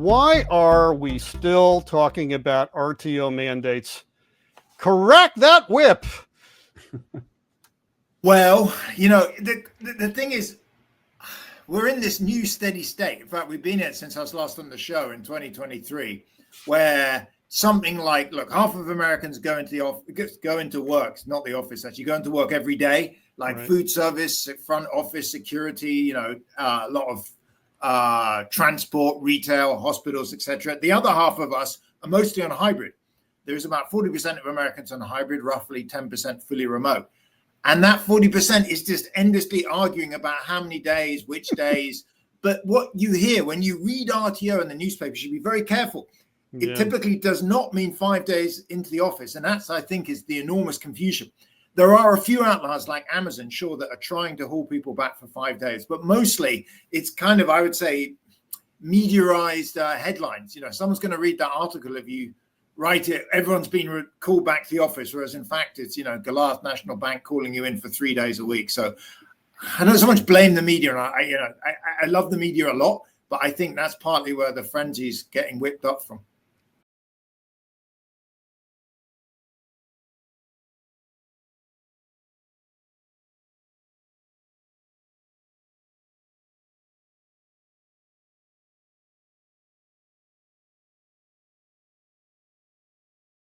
Why are we still talking about RTO mandates? Correct that whip. Well, the thing is, we're in this new steady state. In fact, we've been in it since I was last on the show in 2023, where something like, look, half of Americans go into work, not the office, actually go into work every day, like Right. food service, front office, security, a lot of transport, retail, hospitals, etc. The other half of us are mostly on hybrid. There's about 40% of Americans on hybrid, roughly 10% fully remote. And that 40% is just endlessly arguing about how many days, which days. But what you hear when you read RTO in the newspaper, you should be very careful. It typically does not mean 5 days into the office. And that's, I think, is the enormous confusion. There are a few outliers like Amazon, sure, that are trying to haul people back for 5 days. But mostly it's kind of, I would say, mediaized headlines. Someone's going to read that article if you write it. Everyone's been called back to the office, whereas in fact it's Goliath National Bank calling you in for 3 days a week. So I don't so much blame the media, and I love the media a lot, but I think that's partly where the frenzy's getting whipped up from.